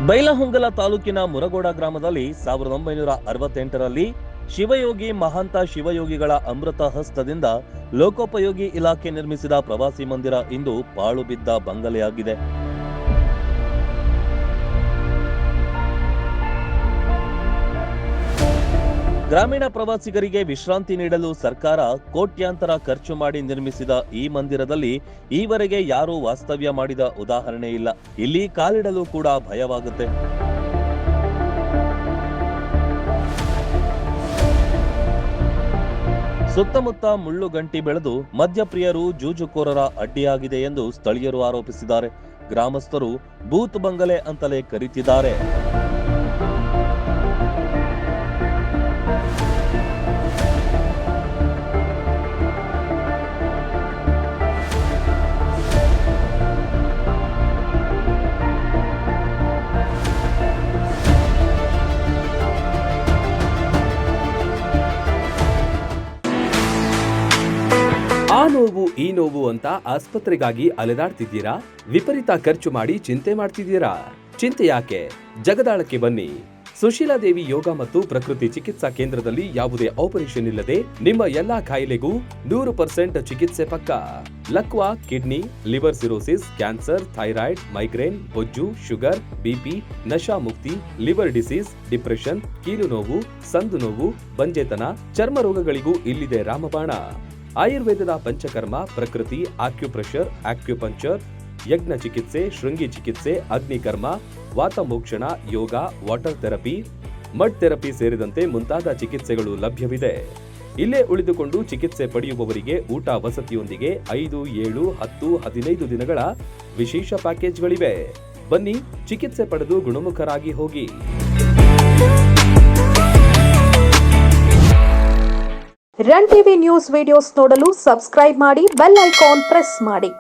ಬೈಲಹೊಂಗಲ ತಾಲೂಕಿನ ಮುರಗೋಡ ಗ್ರಾಮದಲ್ಲಿ 1968ರಲ್ಲಿ ಶಿವಯೋಗಿ ಮಹಾಂತ ಶಿವಯೋಗಿಗಳ ಅಮೃತ ಹಸ್ತದಿಂದ ಲೋಕೋಪಯೋಗಿ ಇಲಾಖೆ ನಿರ್ಮಿಸಿದ ಪ್ರವಾಸಿ ಮಂದಿರ ಇಂದು ಪಾಳು ಬಿದ್ದ ಬಂಗಲೆಯಾಗಿದೆ. ಗ್ರಾಮೀಣ ಪ್ರವಾಸಿಗರಿಗೆ ವಿಶ್ರಾಂತಿ ನೀಡಲು ಸರ್ಕಾರ ಕೋಟ್ಯಾಂತರ ಖರ್ಚು ಮಾಡಿ ನಿರ್ಮಿಸಿದ ಈ ಮಂದಿರದಲ್ಲಿ ಈವರೆಗೆ ಯಾರೂ ವಾಸ್ತವ್ಯ ಮಾಡಿದ ಉದಾಹರಣೆ ಇಲ್ಲ. ಇಲ್ಲಿ ಕಾಲಿಡಲು ಕೂಡ ಭಯವಾಗುತ್ತೆ. ಸುತ್ತಮುತ್ತ ಮುಳ್ಳುಗಂಟಿ ಬೆಳೆದು ಮದ್ಯಪ್ರಿಯರು ಜೂಜುಕೋರರ ಅಡ್ಡಿಯಾಗಿದೆ ಎಂದು ಸ್ಥಳೀಯರು ಆರೋಪಿಸಿದ್ದಾರೆ. ಗ್ರಾಮಸ್ಥರು ಬೂತ್ ಬಂಗಲೆ ಅಂತಲೇ ಕರೀತಿದ್ದಾರೆ. ಆ ನೋವು ಈ ನೋವು ಅಂತ ಆಸ್ಪತ್ರೆಗಾಗಿ ಅಲೆದಾಡ್ತಿದ್ದೀರಾ? ವಿಪರೀತ ಖರ್ಚು ಮಾಡಿ ಚಿಂತೆ ಮಾಡ್ತಿದ್ದೀರಾ? ಚಿಂತೆ ಯಾಕೆ? ಜಗದಾಳಕ್ಕೆ ಬನ್ನಿ. ಸುಶೀಲಾದೇವಿ ಯೋಗ ಮತ್ತು ಪ್ರಕೃತಿ ಚಿಕಿತ್ಸಾ ಕೇಂದ್ರದಲ್ಲಿ ಯಾವುದೇ ಆಪರೇಷನ್ ಇಲ್ಲದೆ ನಿಮ್ಮ ಎಲ್ಲಾ ಕಾಯಿಲೆಗೂ 100% ಚಿಕಿತ್ಸೆ ಪಕ್ಕ. ಲಕ್ವಾ, kidney, liver cirrhosis, cancer, thyroid, migraine, ಬೊಜ್ಜು, ಶುಗರ್, ಬಿಪಿ, ನಶಾ ಮುಕ್ತಿ, ಲಿವರ್ ಡಿಸೀಸ್, ಡಿಪ್ರೆಷನ್, ಕೀಲು ನೋವು, ಸಂದು ನೋವು, ಬಂಜೆತನ, ಚರ್ಮ ರೋಗಗಳಿಗೂ ಇಲ್ಲಿದೆ ರಾಮಬಾಣ. ಆಯುರ್ವೇದದ ಪಂಚಕರ್ಮ, ಪ್ರಕೃತಿ, ಆಕ್ಯುಪ್ರೆಷರ್, ಆಕ್ಯುಪಂಕ್ಚರ್, ಯಜ್ಞ ಚಿಕಿತ್ಸೆ, ಶೃಂಗಿ ಚಿಕಿತ್ಸೆ, ಅಗ್ನಿಕರ್ಮ, ವಾತಮೋಕ್ಷಣ, ಯೋಗ, ವಾಟರ್ ಥೆರಪಿ, ಮಡ್ ಥೆರಪಿ ಸೇರಿದಂತೆ ಮುಂತಾದ ಚಿಕಿತ್ಸೆಗಳು ಲಭ್ಯವಿದೆ. ಇಲ್ಲೇ ಉಳಿದುಕೊಂಡು ಚಿಕಿತ್ಸೆ ಪಡೆಯುವವರಿಗೆ ಊಟ ವಸತಿಯೊಂದಿಗೆ 5, 7, 10, 15 ದಿನಗಳ ವಿಶೇಷ ಪ್ಯಾಕೇಜ್ಗಳಿವೆ. ಬನ್ನಿ, ಚಿಕಿತ್ಸೆ ಪಡೆದು ಗುಣಮುಖರಾಗಿ ಹೋಗಿ. ರನ್ ಟಿವಿ ನ್ಯೂಸ್ ವಿಡಿಯೋಸ್ ನೋಡಲು ಸಬ್ಸ್ಕ್ರೈಬ್ ಮಾಡಿ, ಬೆಲ್ ಐಕಾನ್ ಪ್ರೆಸ್ ಮಾಡಿ.